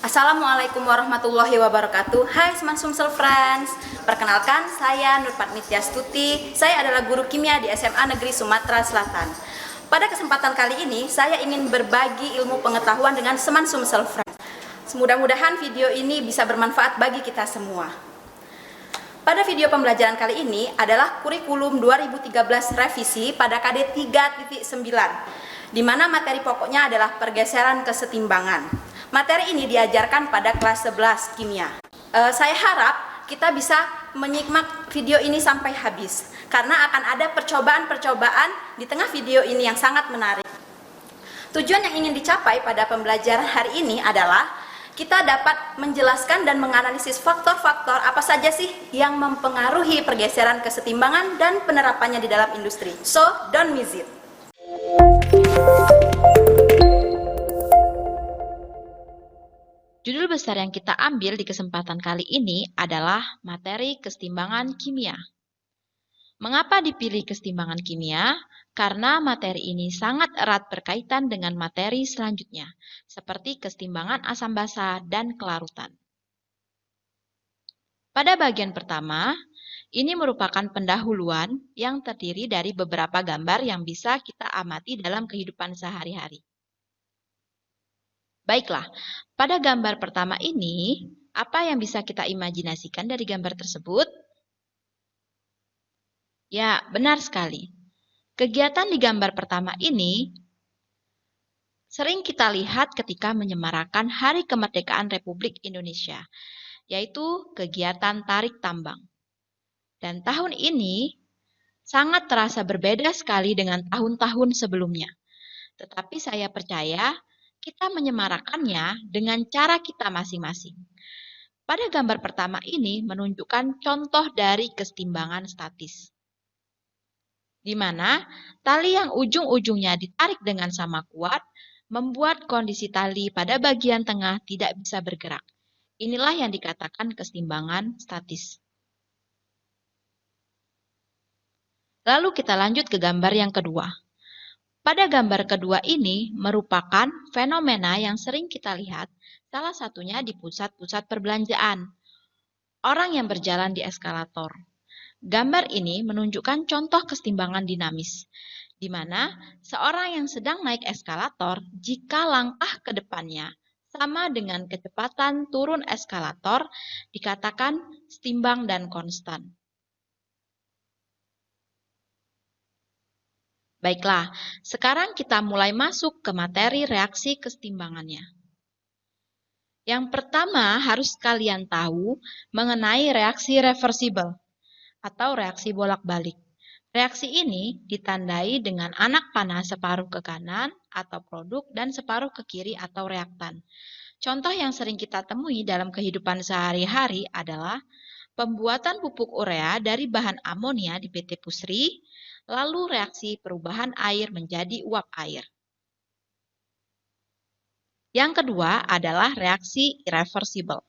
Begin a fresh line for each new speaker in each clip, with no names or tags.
Assalamualaikum warahmatullahi wabarakatuh. Hai Seman Sumsel Friends. Perkenalkan, saya Nurpat Nityastuti. Saya adalah guru kimia di SMA Negeri Sumatera Selatan. Pada kesempatan kali ini, saya ingin berbagi ilmu pengetahuan dengan Seman Sumsel Friends. Mudah-mudahan video ini bisa bermanfaat bagi kita semua. Pada video pembelajaran kali ini adalah kurikulum 2013 revisi pada KD 3.9, di mana materi pokoknya adalah pergeseran kesetimbangan. Materi ini diajarkan pada kelas 11 kimia. Saya harap kita bisa menyimak video ini sampai habis, karena akan ada percobaan-percobaan di tengah video ini yang sangat menarik. Tujuan yang ingin dicapai pada pembelajaran hari ini adalah kita dapat menjelaskan dan menganalisis faktor-faktor apa saja sih yang mempengaruhi pergeseran kesetimbangan dan penerapannya di dalam industri. So, don't miss it.
Judul besar yang kita ambil di kesempatan kali ini adalah materi kesetimbangan kimia. Mengapa dipilih kesetimbangan kimia? Karena materi ini sangat erat berkaitan dengan materi selanjutnya, seperti kesetimbangan asam basa dan kelarutan. Pada bagian pertama, ini merupakan pendahuluan yang terdiri dari beberapa gambar yang bisa kita amati dalam kehidupan sehari-hari. Baiklah, pada gambar pertama ini, apa yang bisa kita imajinasikan dari gambar tersebut? Ya, benar sekali. Kegiatan di gambar pertama ini sering kita lihat ketika menyemarakan Hari Kemerdekaan Republik Indonesia, yaitu kegiatan tarik tambang. Dan tahun ini sangat terasa berbeda sekali dengan tahun-tahun sebelumnya. Tetapi saya percaya kita menyemarakannya dengan cara kita masing-masing. Pada gambar pertama ini menunjukkan contoh dari kesetimbangan statis, di mana tali yang ujung-ujungnya ditarik dengan sama kuat membuat kondisi tali pada bagian tengah tidak bisa bergerak. Inilah yang dikatakan kesetimbangan statis. Lalu kita lanjut ke gambar yang kedua. Pada gambar kedua ini merupakan fenomena yang sering kita lihat, salah satunya di pusat-pusat perbelanjaan. Orang yang berjalan di eskalator. Gambar ini menunjukkan contoh kesetimbangan dinamis, di mana seorang yang sedang naik eskalator, jika langkah ke depannya sama dengan kecepatan turun eskalator, dikatakan setimbang dan konstan. Baiklah, sekarang kita mulai masuk ke materi reaksi kesetimbangannya. Yang pertama harus kalian tahu mengenai reaksi reversibel atau reaksi bolak-balik. Reaksi ini ditandai dengan anak panah separuh ke kanan atau produk dan separuh ke kiri atau reaktan. Contoh yang sering kita temui dalam kehidupan sehari-hari adalah pembuatan pupuk urea dari bahan amonia di PT Pusri, lalu reaksi perubahan air menjadi uap air. Yang kedua adalah reaksi irreversibel.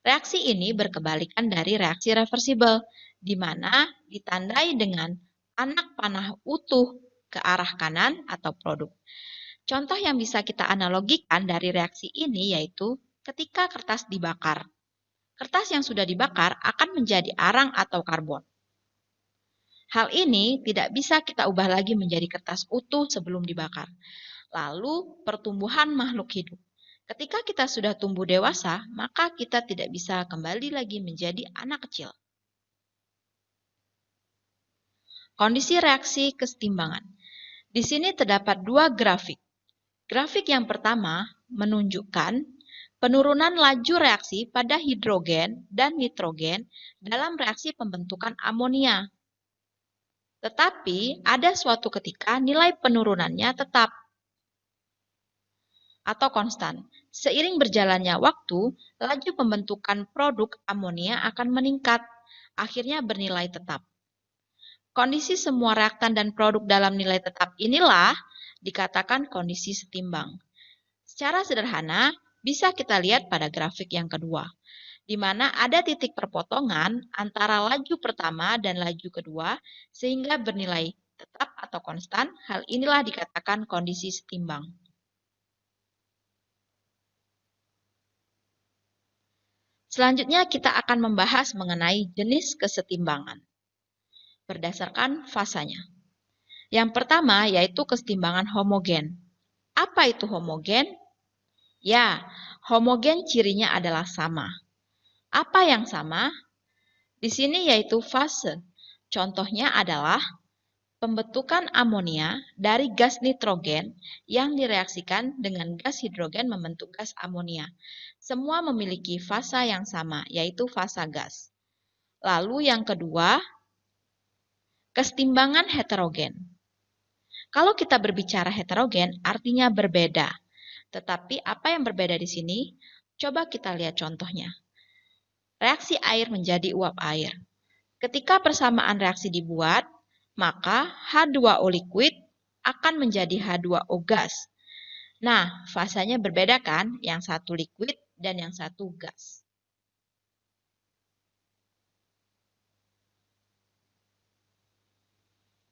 Reaksi ini berkebalikan dari reaksi reversibel, di mana ditandai dengan anak panah utuh ke arah kanan atau produk. Contoh yang bisa kita analogikan dari reaksi ini yaitu ketika kertas dibakar. Kertas yang sudah dibakar akan menjadi arang atau karbon. Hal ini tidak bisa kita ubah lagi menjadi kertas utuh sebelum dibakar. Lalu, pertumbuhan makhluk hidup. Ketika kita sudah tumbuh dewasa, maka kita tidak bisa kembali lagi menjadi anak kecil. Kondisi reaksi kesetimbangan. Di sini terdapat dua grafik. Grafik yang pertama menunjukkan penurunan laju reaksi pada hidrogen dan nitrogen dalam reaksi pembentukan amonia. Tetapi ada suatu ketika nilai penurunannya tetap atau konstan. Seiring berjalannya waktu, laju pembentukan produk amonia akan meningkat, akhirnya bernilai tetap. Kondisi semua reaktan dan produk dalam nilai tetap inilah dikatakan kondisi setimbang. Secara sederhana, bisa kita lihat pada grafik yang kedua, di mana ada titik perpotongan antara laju pertama dan laju kedua sehingga bernilai tetap atau konstan. Hal inilah dikatakan kondisi setimbang. Selanjutnya kita akan membahas mengenai jenis kesetimbangan berdasarkan fasanya. Yang pertama yaitu kesetimbangan homogen. Apa itu homogen? Ya, homogen cirinya adalah sama. Apa yang sama? Di sini yaitu fase. Contohnya adalah pembentukan amonia dari gas nitrogen yang direaksikan dengan gas hidrogen membentuk gas amonia. Semua memiliki fasa yang sama, yaitu fasa gas. Lalu yang kedua, kesetimbangan heterogen. Kalau kita berbicara heterogen, artinya berbeda. Tetapi apa yang berbeda di sini? Coba kita lihat contohnya. Reaksi air menjadi uap air. Ketika persamaan reaksi dibuat, maka H2O liquid akan menjadi H2O gas. Nah, fasanya berbeda kan? Yang satu liquid dan yang satu gas.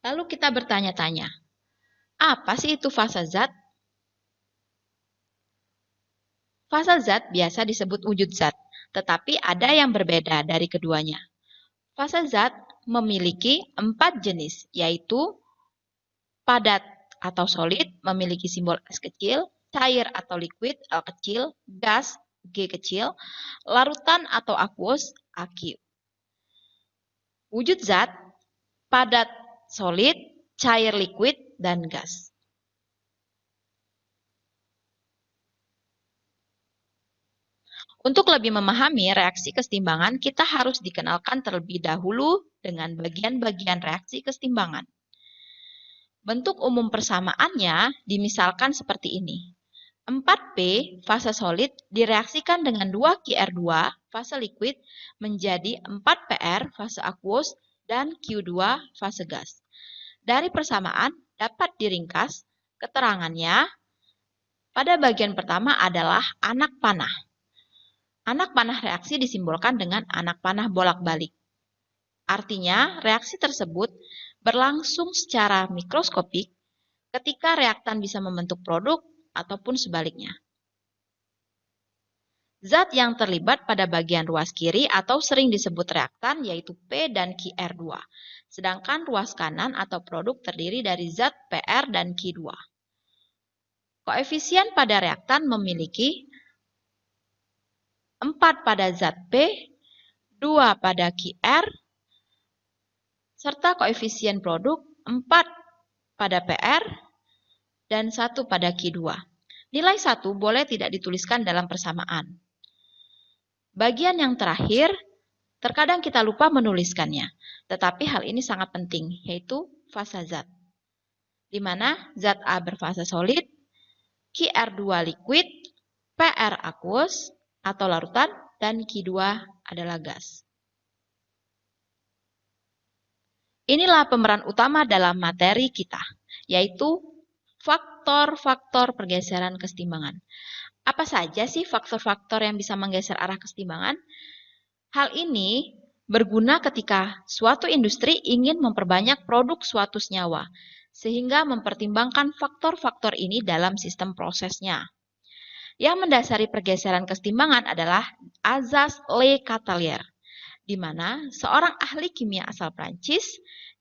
Lalu kita bertanya-tanya, apa sih itu fasa zat? Fasa zat biasa disebut wujud zat, tetapi ada yang berbeda dari keduanya. Fasa zat memiliki 4 jenis, yaitu padat atau solid memiliki simbol S kecil, cair atau liquid L kecil, gas G kecil, larutan atau aqueous AQ. Wujud zat, padat solid, cair liquid, dan gas. Untuk lebih memahami reaksi kesetimbangan, kita harus dikenalkan terlebih dahulu dengan bagian-bagian reaksi kesetimbangan. Bentuk umum persamaannya dimisalkan seperti ini. 4P fase solid direaksikan dengan 2QR2 fase liquid menjadi 4PR fase aqueous dan Q2 fase gas. Dari persamaan dapat diringkas keterangannya pada bagian pertama adalah anak panah. Anak panah reaksi disimbolkan dengan anak panah bolak-balik. Artinya, reaksi tersebut berlangsung secara mikroskopik ketika reaktan bisa membentuk produk ataupun sebaliknya. Zat yang terlibat pada bagian ruas kiri atau sering disebut reaktan yaitu P dan QR2. Sedangkan ruas kanan atau produk terdiri dari zat PR dan Q2. Koefisien pada reaktan memiliki 4 pada zat P, 2 pada QR, serta koefisien produk 4 pada PR dan 1 pada Q2. Nilai 1 boleh tidak dituliskan dalam persamaan. Bagian yang terakhir, terkadang kita lupa menuliskannya, tetapi hal ini sangat penting, yaitu fasa zat. Di mana zat A berfasa solid, QR2 liquid, PR aqueous atau larutan, dan Q2 adalah gas. Inilah pemeran utama dalam materi kita, yaitu faktor-faktor pergeseran kesetimbangan. Apa saja sih faktor-faktor yang bisa menggeser arah kesetimbangan? Hal ini berguna ketika suatu industri ingin memperbanyak produk suatu senyawa, sehingga mempertimbangkan faktor-faktor ini dalam sistem prosesnya. Yang mendasari pergeseran kesetimbangan adalah azas Le Chatelier, di mana seorang ahli kimia asal Prancis,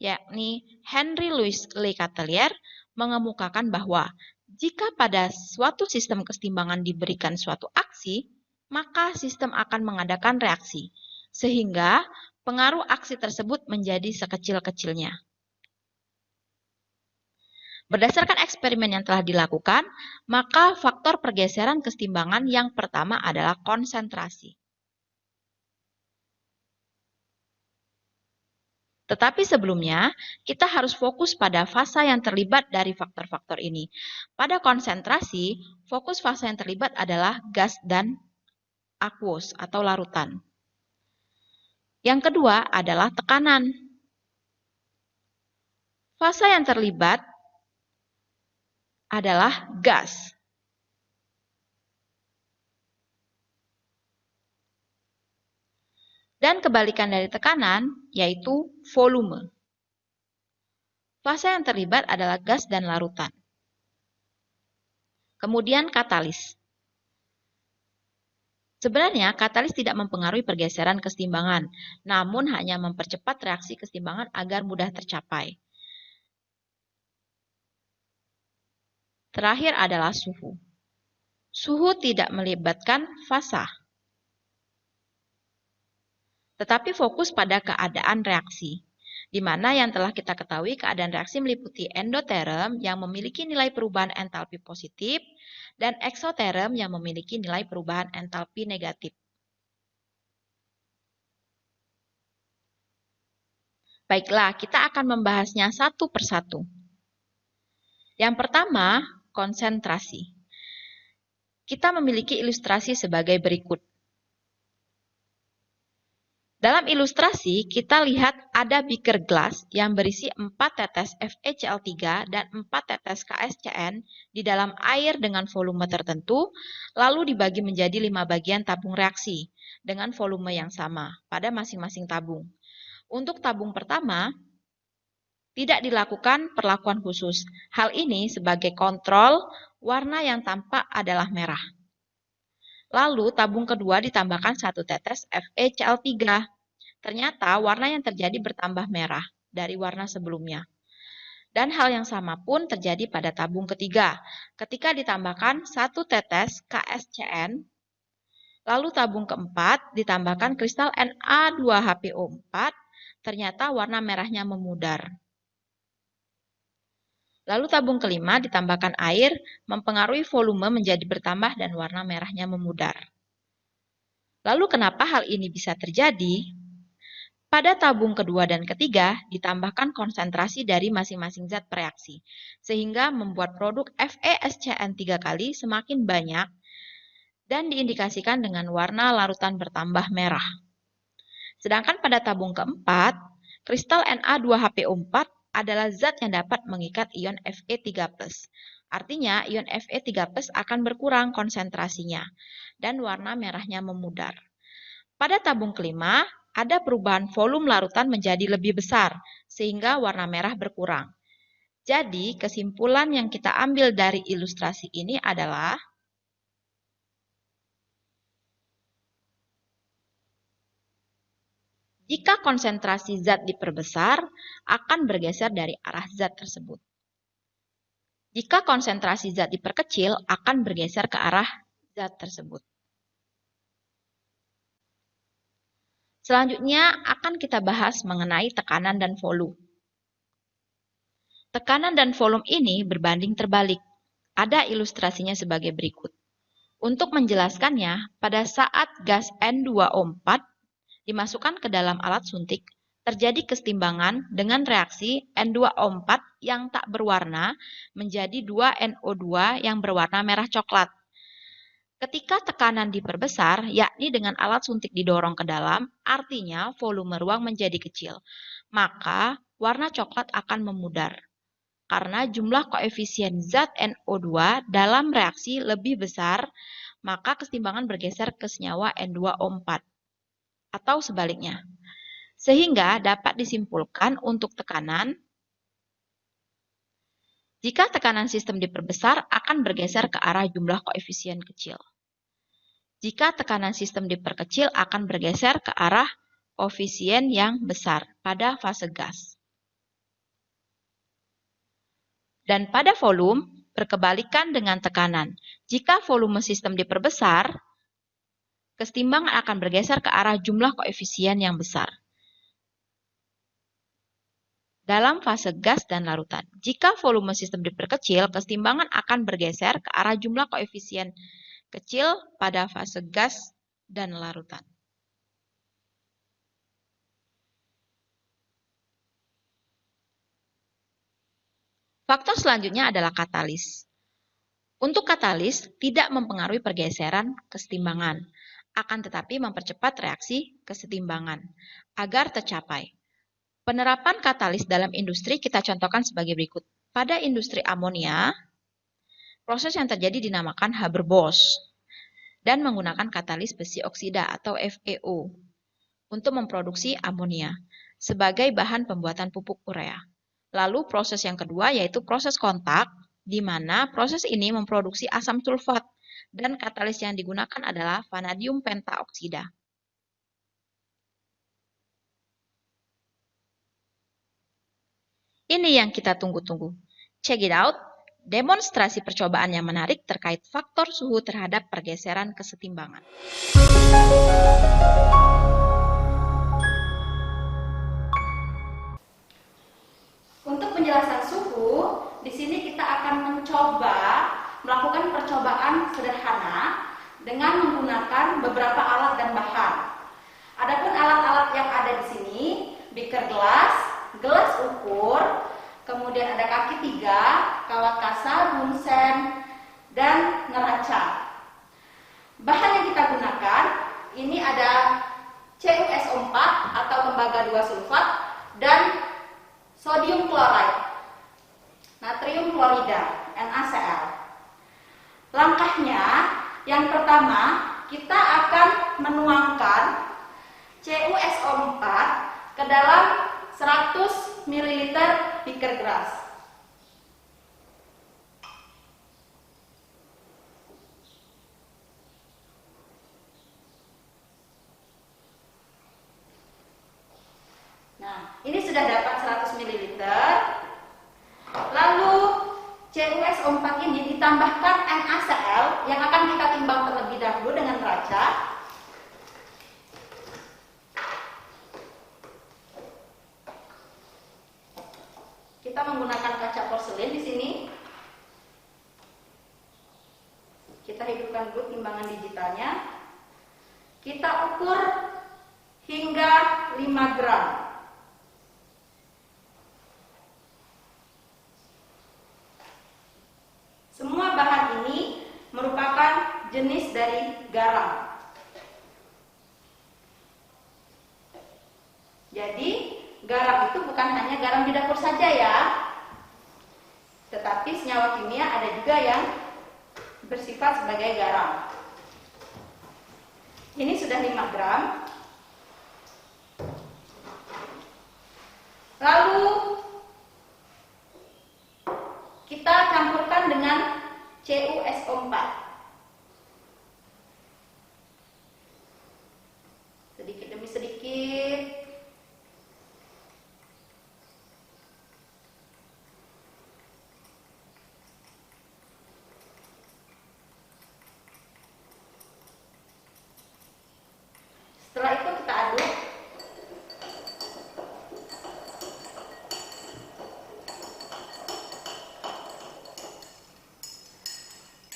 yakni Henri Louis Le Chatelier, mengemukakan bahwa jika pada suatu sistem kesetimbangan diberikan suatu aksi, maka sistem akan mengadakan reaksi, sehingga pengaruh aksi tersebut menjadi sekecil-kecilnya. Berdasarkan eksperimen yang telah dilakukan, maka faktor pergeseran kesetimbangan yang pertama adalah konsentrasi. Tetapi sebelumnya, kita harus fokus pada fasa yang terlibat dari faktor-faktor ini. Pada konsentrasi, fokus fasa yang terlibat adalah gas dan aqueous atau larutan. Yang kedua adalah tekanan. Fasa yang terlibat adalah gas. Dan kebalikan dari tekanan, yaitu volume. Fasa yang terlibat adalah gas dan larutan. Kemudian katalis. Sebenarnya, katalis tidak mempengaruhi pergeseran kesetimbangan, namun hanya mempercepat reaksi kesetimbangan agar mudah tercapai. Terakhir adalah suhu. Suhu tidak melibatkan fasa, tetapi fokus pada keadaan reaksi, di mana yang telah kita ketahui keadaan reaksi meliputi endoterm yang memiliki nilai perubahan entalpi positif dan eksoterm yang memiliki nilai perubahan entalpi negatif. Baiklah, kita akan membahasnya satu persatu. Yang pertama, konsentrasi. Kita memiliki ilustrasi sebagai berikut. Dalam ilustrasi, kita lihat ada beaker gelas yang berisi 4 tetes FeCl3 dan 4 tetes KSCN di dalam air dengan volume tertentu, lalu dibagi menjadi 5 bagian tabung reaksi dengan volume yang sama pada masing-masing tabung. Untuk tabung pertama, tidak dilakukan perlakuan khusus. Hal ini sebagai kontrol, warna yang tampak adalah merah. Lalu tabung kedua ditambahkan 1 tetes FeCl3. Ternyata warna yang terjadi bertambah merah dari warna sebelumnya. Dan hal yang sama pun terjadi pada tabung ketiga. Ketika ditambahkan 1 tetes KSCN, lalu tabung keempat ditambahkan kristal Na2HPO4, ternyata warna merahnya memudar. Lalu tabung kelima ditambahkan air, mempengaruhi volume menjadi bertambah dan warna merahnya memudar. Lalu kenapa hal ini bisa terjadi? Pada tabung kedua dan ketiga ditambahkan konsentrasi dari masing-masing zat bereaksi, sehingga membuat produk FeSCN 3 kali semakin banyak dan diindikasikan dengan warna larutan bertambah merah. Sedangkan pada tabung keempat, kristal Na2HPO4 adalah zat yang dapat mengikat ion Fe3+. Artinya, ion Fe3+ akan berkurang konsentrasinya dan warna merahnya memudar. Pada tabung kelima, ada perubahan volume larutan menjadi lebih besar, sehingga warna merah berkurang. Jadi, kesimpulan yang kita ambil dari ilustrasi ini adalah jika konsentrasi zat diperbesar, akan bergeser dari arah zat tersebut. Jika konsentrasi zat diperkecil, akan bergeser ke arah zat tersebut. Selanjutnya akan kita bahas mengenai tekanan dan volume. Tekanan dan volume ini berbanding terbalik. Ada ilustrasinya sebagai berikut. Untuk menjelaskannya, pada saat gas N2O4 dimasukkan ke dalam alat suntik, terjadi kesetimbangan dengan reaksi N2O4 yang tak berwarna menjadi 2NO2 yang berwarna merah coklat. Ketika tekanan diperbesar, yakni dengan alat suntik didorong ke dalam, artinya volume ruang menjadi kecil. Maka warna coklat akan memudar. Karena jumlah koefisien zat NO2 dalam reaksi lebih besar, maka kesetimbangan bergeser ke senyawa N2O4. Atau sebaliknya. Sehingga dapat disimpulkan untuk tekanan, jika tekanan sistem diperbesar akan bergeser ke arah jumlah koefisien kecil. Jika tekanan sistem diperkecil akan bergeser ke arah koefisien yang besar pada fase gas. Dan pada volume, berkebalikan dengan tekanan. Jika volume sistem diperbesar, kesetimbangan akan bergeser ke arah jumlah koefisien yang besar. Dalam fase gas dan larutan, jika volume sistem diperkecil, kesetimbangan akan bergeser ke arah jumlah koefisien kecil pada fase gas dan larutan. Faktor selanjutnya adalah katalis. Untuk katalis, tidak mempengaruhi pergeseran kesetimbangan, akan tetapi mempercepat reaksi kesetimbangan agar tercapai. Penerapan katalis dalam industri kita contohkan sebagai berikut. Pada industri amonia, proses yang terjadi dinamakan Haber-Bosch dan menggunakan katalis besi oksida atau FeO untuk memproduksi amonia sebagai bahan pembuatan pupuk urea. Lalu proses yang kedua yaitu proses kontak, di mana proses ini memproduksi asam sulfat dan katalis yang digunakan adalah vanadium pentaoksida. Ini yang kita tunggu-tunggu. Check it out. Demonstrasi percobaan yang menarik terkait faktor suhu terhadap pergeseran kesetimbangan.
Untuk penjelasan suhu, di sini kita akan mencoba melakukan percobaan sederhana dengan menggunakan beberapa alat dan bahan. Adapun alat-alat yang ada di sini, beaker gelas, gelas ukur, kemudian ada kaki 3, kawat kasar, bunsen, dan neraca. Bahan yang kita gunakan ini ada CuSO4 atau tembaga 2 sulfat dan sodium chloride, natrium klorida, NaCl. Langkahnya, yang pertama kita akan menuangkan CuSO4 ke dalam 100 ml beaker gelas. Nah, ini sudah dapat 100 ml. Lalu CuSO4 ini ditambahkan NaCl yang akan kita timbang terlebih dahulu dengan neraca. Kita menggunakan kaca porselin di sini. Kita hidupkan dulu timbangan digitalnya. Kita ukur hingga 5 gram. Semua bahan ini merupakan jenis dari garam. Jadi, garam itu bukan hanya garam di dapur saja ya, tetapi senyawa kimia ada juga yang bersifat sebagai garam. Ini sudah 5 gram. Lalu kita campurkan dengan CuSO4. Sedikit demi sedikit. Setelah itu kita aduk.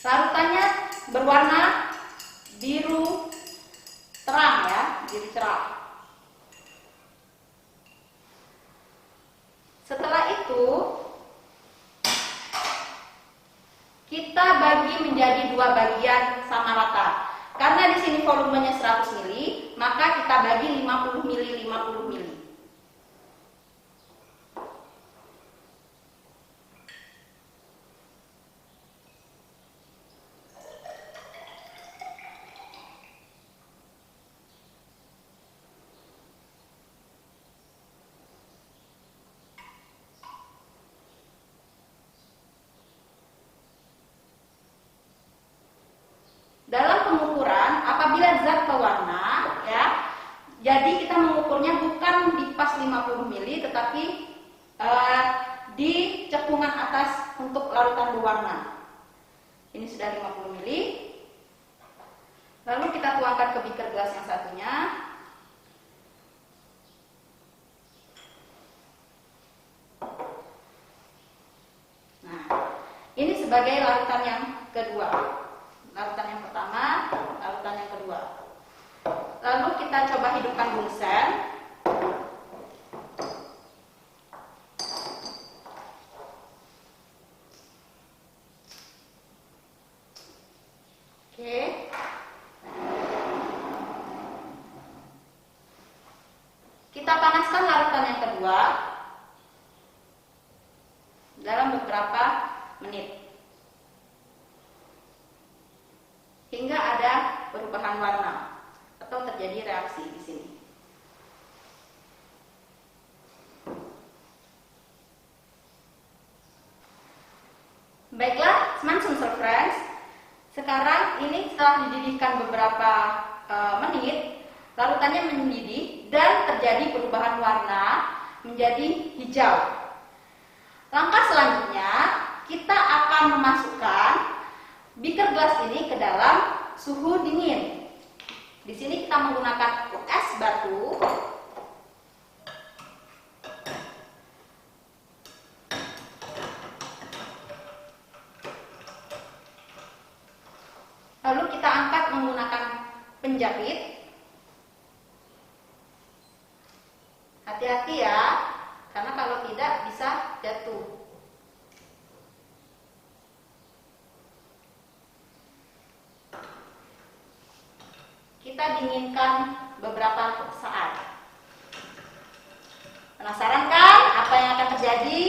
Larutannya berwarna biru terang ya, biru cerah. Setelah itu kita bagi menjadi 2 bagian sama rata. Karena di sini volumenya 100 ml, maka kita bagi 50 ml 50 ml. Dalam pengukuran, apabila zat pewarna, ya, jadi kita mengukurnya bukan di pas 50 ml, tetapi di cekungan atas untuk larutan berwarna. Ini sudah 50 ml. Lalu kita tuangkan ke beaker gelas yang satunya. Nah, ini sebagai larutan yang kedua. Larutan yang pertama, larutan yang kedua. Lalu kita coba hidupkan bunsen. Oke. Kita panaskan larutan yang kedua dalam beberapa menit. Hingga ada perubahan warna atau terjadi reaksi di sini. Baiklah, teman-teman friends, Sekarang ini setelah dididihkan beberapa menit, larutannya mendidih dan terjadi perubahan warna menjadi hijau. Langkah selanjutnya, kita akan memasukkan beaker gelas ini ke dalam suhu dingin. Di sini kita menggunakan es batu. Lalu kita angkat menggunakan penjepit. Hati-hati ya, karena kalau tidak bisa jatuh. Kita dinginkan beberapa saat. Penasaran kan apa yang akan terjadi?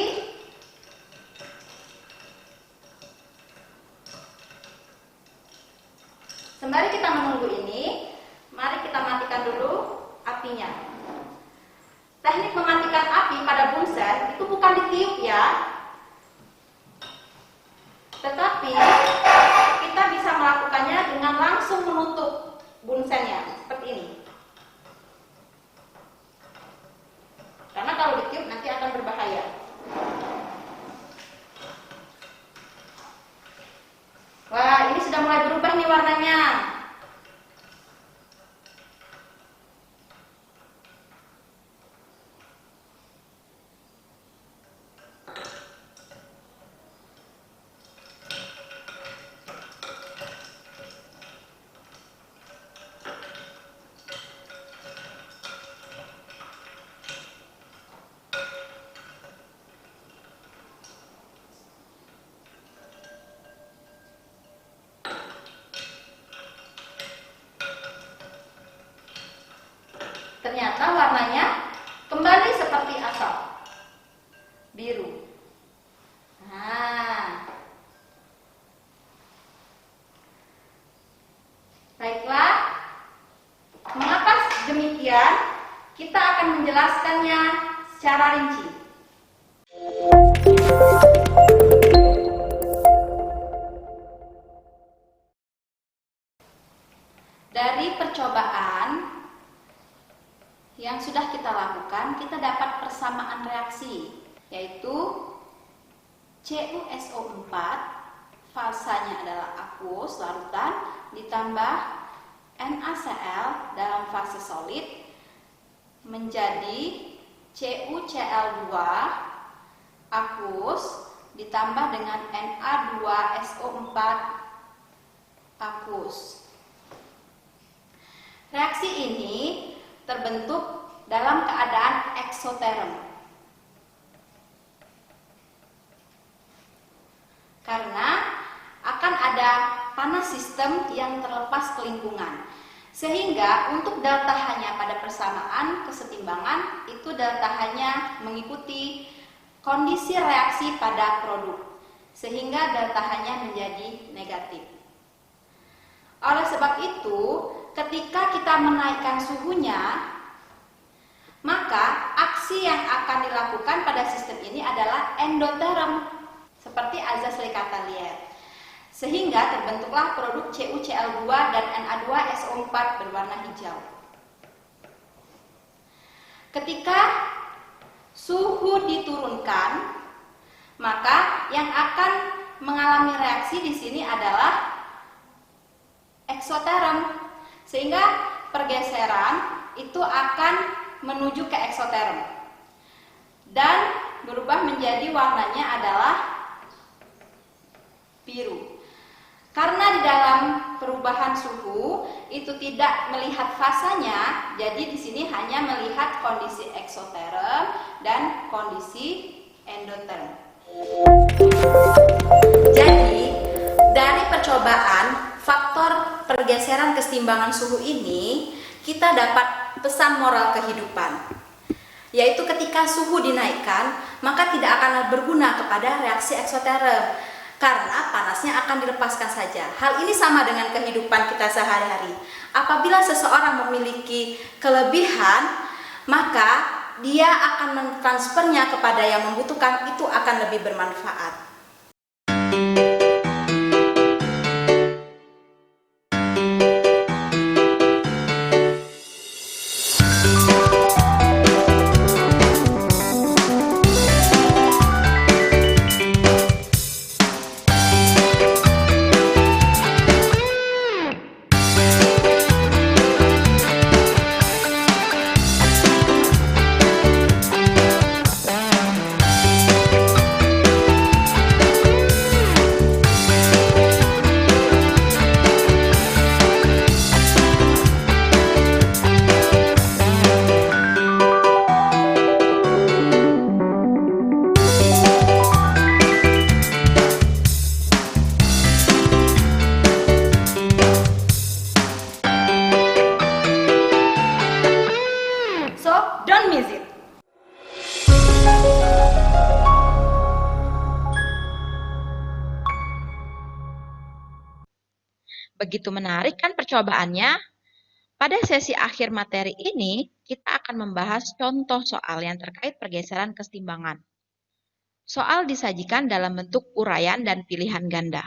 Sembari kita menunggu ini, mari kita matikan dulu apinya. Teknik mematikan api pada bunsen itu bukan ditiup ya, tetapi kita bisa melakukannya dengan langsung menutup bunsennya seperti ini. Karena kalau ditiup nanti akan berbahaya. Wah, ini sudah mulai berubah nih warnanya. Ternyata warnanya kembali seperti asal, biru. Nah, baiklah, mengapa demikian? Kita akan menjelaskannya secara rinci. Dari percobaan yang sudah kita lakukan, kita dapat persamaan reaksi, yaitu CuSO4, fasanya adalah aqueous, larutan, ditambah NaCl dalam fase solid, menjadi CuCl2, aqueous, ditambah dengan Na2SO4, aqueous. Reaksi ini terbentuk dalam keadaan eksoterm. Karena akan ada panas sistem yang terlepas ke lingkungan. Sehingga untuk delta H-nya pada persamaan kesetimbangan itu delta H-nya mengikuti kondisi reaksi pada produk. Sehingga delta H-nya menjadi negatif. Oleh sebab itu, ketika kita menaikkan suhunya, maka aksi yang akan dilakukan pada sistem ini adalah endoterm, seperti azas likatan liat. Sehingga terbentuklah produk CuCl2 dan Na2SO4 berwarna hijau. Ketika suhu diturunkan, maka yang akan mengalami reaksi di sini adalah eksoterm, sehingga pergeseran itu akan menuju ke eksoterm dan berubah menjadi warnanya adalah biru. Karena di dalam perubahan suhu itu tidak melihat fasanya, jadi di sini hanya melihat kondisi eksoterm dan kondisi endoterm. Jadi dari percobaan faktor pergeseran kesetimbangan suhu ini, kita dapat pesan moral kehidupan, yaitu ketika suhu dinaikkan, maka tidak akan berguna kepada reaksi eksoterm, karena panasnya akan dilepaskan saja. Hal ini sama dengan kehidupan kita sehari-hari. Apabila seseorang memiliki kelebihan, maka dia akan mentransfernya kepada yang membutuhkan, itu akan lebih bermanfaat.
Begitu menarik kan percobaannya? Pada sesi akhir materi ini, kita akan membahas contoh soal yang terkait pergeseran kesetimbangan. Soal disajikan dalam bentuk uraian dan pilihan ganda.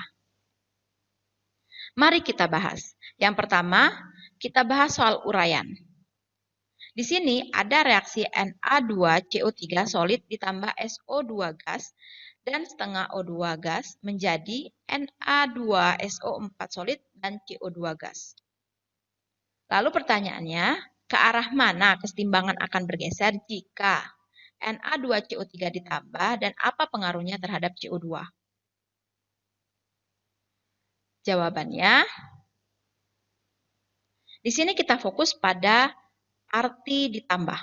Mari kita bahas. Yang pertama, kita bahas soal uraian. Di sini ada reaksi Na2CO3 solid ditambah SO2 gas dan setengah O2 gas menjadi Na2SO4 solid dan CO2 gas. Lalu pertanyaannya, ke arah mana kesetimbangan akan bergeser jika Na2CO3 ditambah dan apa pengaruhnya terhadap CO2? Jawabannya, di sini kita fokus pada arti ditambah.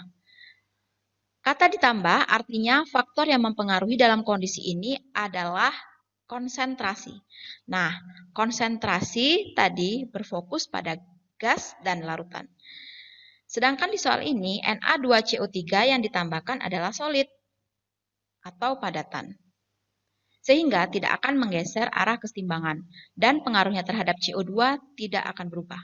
Kata ditambah artinya faktor yang mempengaruhi dalam kondisi ini adalah konsentrasi. Nah, konsentrasi tadi berfokus pada gas dan larutan. Sedangkan di soal ini Na2CO3 yang ditambahkan adalah solid atau padatan. Sehingga tidak akan menggeser arah kesetimbangan dan pengaruhnya terhadap CO2 tidak akan berubah.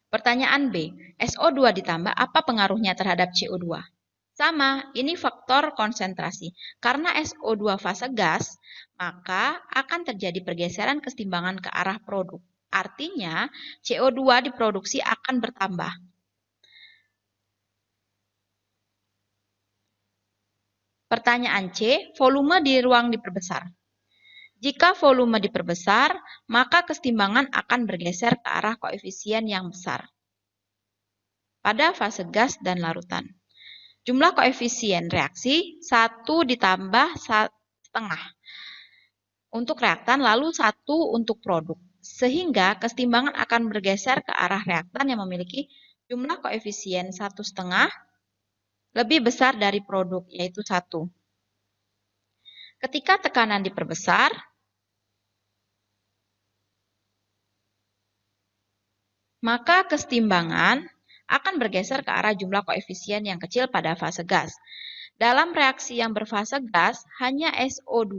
Pertanyaan B, SO2 ditambah apa pengaruhnya terhadap CO2? Sama, ini faktor konsentrasi. Karena SO2 fase gas, maka akan terjadi pergeseran kesetimbangan ke arah produk. Artinya, CO2 diproduksi akan bertambah. Pertanyaan C, volume di ruang diperbesar. Jika volume diperbesar, maka kesetimbangan akan bergeser ke arah koefisien yang besar pada fase gas dan larutan. Jumlah koefisien reaksi 1 ditambah setengah untuk reaktan, lalu 1 untuk produk. Sehingga kesetimbangan akan bergeser ke arah reaktan yang memiliki jumlah koefisien 1,5 lebih besar dari produk, yaitu 1. Ketika tekanan diperbesar, maka kesetimbangan akan bergeser ke arah jumlah koefisien yang kecil pada fase gas. Dalam reaksi yang berfase gas, hanya SO2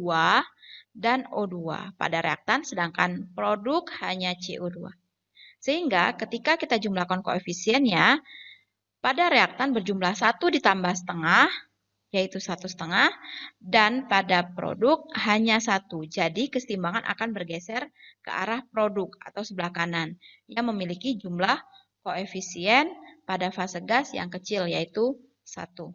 dan O2 pada reaktan, sedangkan produk hanya CO2. Sehingga ketika kita jumlahkan koefisiennya, pada reaktan berjumlah 1 ditambah setengah, yaitu 1,5, dan pada produk hanya 1. Jadi kesetimbangan akan bergeser ke arah produk atau sebelah kanan yang memiliki jumlah koefisien pada fase gas yang kecil, yaitu 1.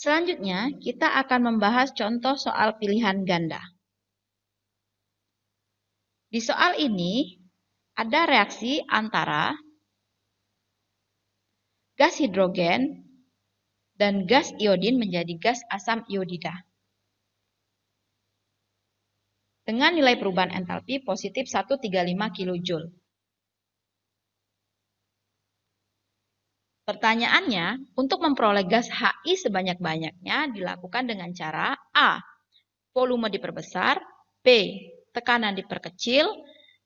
Selanjutnya, kita akan membahas contoh soal pilihan ganda. Di soal ini, ada reaksi antara gas hidrogen dan gas iodin menjadi gas asam iodida. Dengan nilai perubahan entalpi positif 135 kJ. Pertanyaannya, untuk memperoleh gas Hi sebanyak-banyaknya dilakukan dengan cara A. Volume diperbesar, B. Tekanan diperkecil,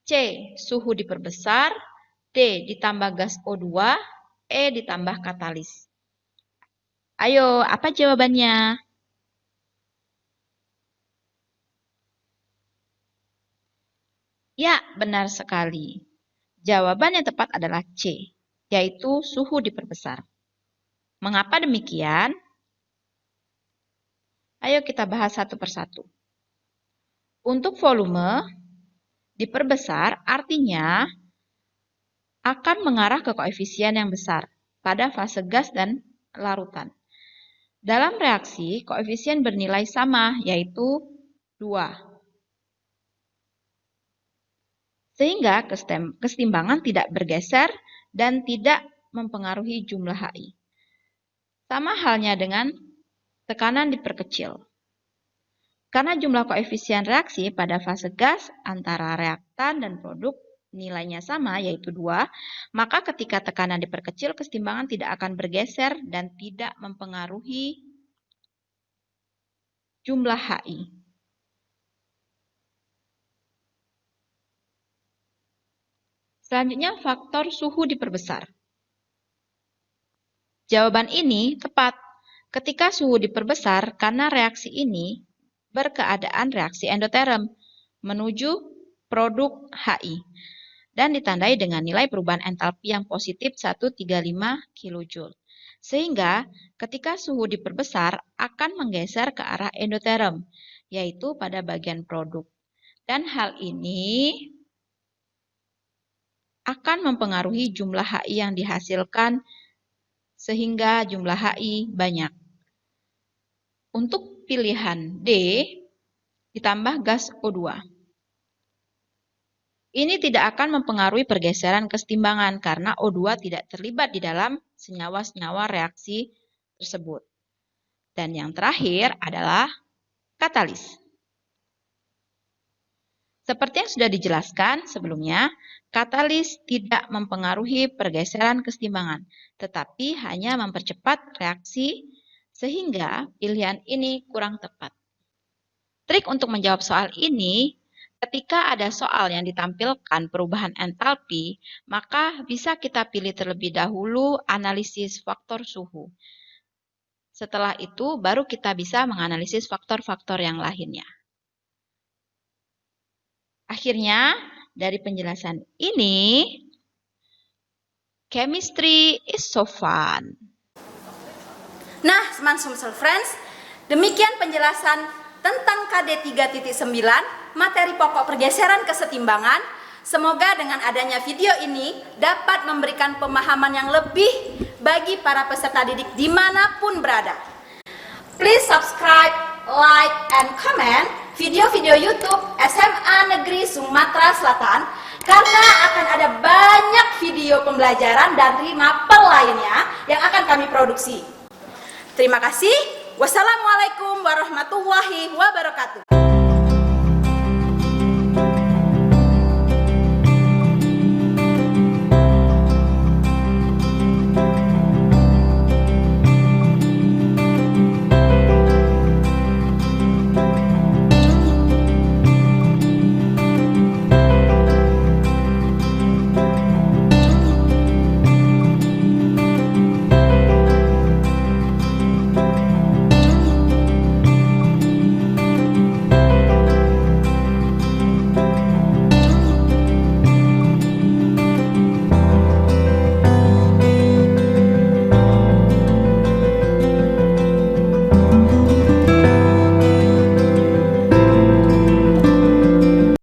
C. Suhu diperbesar, D. Ditambah gas O2, E. Ditambah katalis. Ayo, apa jawabannya? Ya, benar sekali. Jawaban yang tepat adalah C, yaitu suhu diperbesar. Mengapa demikian? Ayo kita bahas satu persatu. Untuk volume diperbesar artinya akan mengarah ke koefisien yang besar pada fase gas dan larutan. Dalam reaksi, koefisien bernilai sama, yaitu 2. Sehingga kesetimbangan tidak bergeser dan tidak mempengaruhi jumlah Hi. Sama halnya dengan tekanan diperkecil. Karena jumlah koefisien reaksi pada fase gas antara reaktan dan produk nilainya sama, yaitu 2, maka ketika tekanan diperkecil, kesetimbangan tidak akan bergeser dan tidak mempengaruhi jumlah HI. Selanjutnya, faktor suhu diperbesar. Jawaban ini tepat ketika suhu diperbesar karena reaksi ini berkeadaan reaksi endoterm menuju produk HI dan ditandai dengan nilai perubahan entalpi yang positif 135 kJ. Sehingga ketika suhu diperbesar akan menggeser ke arah endoterm, yaitu pada bagian produk. Dan hal ini akan mempengaruhi jumlah HI yang dihasilkan sehingga jumlah HI banyak. Untuk pilihan D, ditambah gas O2. Ini tidak akan mempengaruhi pergeseran kesetimbangan karena O2 tidak terlibat di dalam senyawa-senyawa reaksi tersebut. Dan yang terakhir adalah katalis. Seperti yang sudah dijelaskan sebelumnya, katalis tidak mempengaruhi pergeseran kesetimbangan, tetapi hanya mempercepat reaksi sehingga pilihan ini kurang tepat. Trik untuk menjawab soal ini, ketika ada soal yang ditampilkan perubahan entalpi, maka bisa kita pilih terlebih dahulu analisis faktor suhu. Setelah itu, baru kita bisa menganalisis faktor-faktor yang lainnya. Akhirnya, dari penjelasan ini, chemistry is so fun.
Nah, Sumsel Friends, demikian penjelasan tentang KD 3.9, materi pokok pergeseran kesetimbangan. Semoga dengan adanya video ini dapat memberikan pemahaman yang lebih bagi para peserta didik dimanapun berada. Please subscribe, like, and comment video-video YouTube SMA Negeri Sumatera Selatan karena akan ada banyak video pembelajaran dari mapel lainnya yang akan kami produksi. Terima kasih. Wassalamualaikum warahmatullahi wabarakatuh.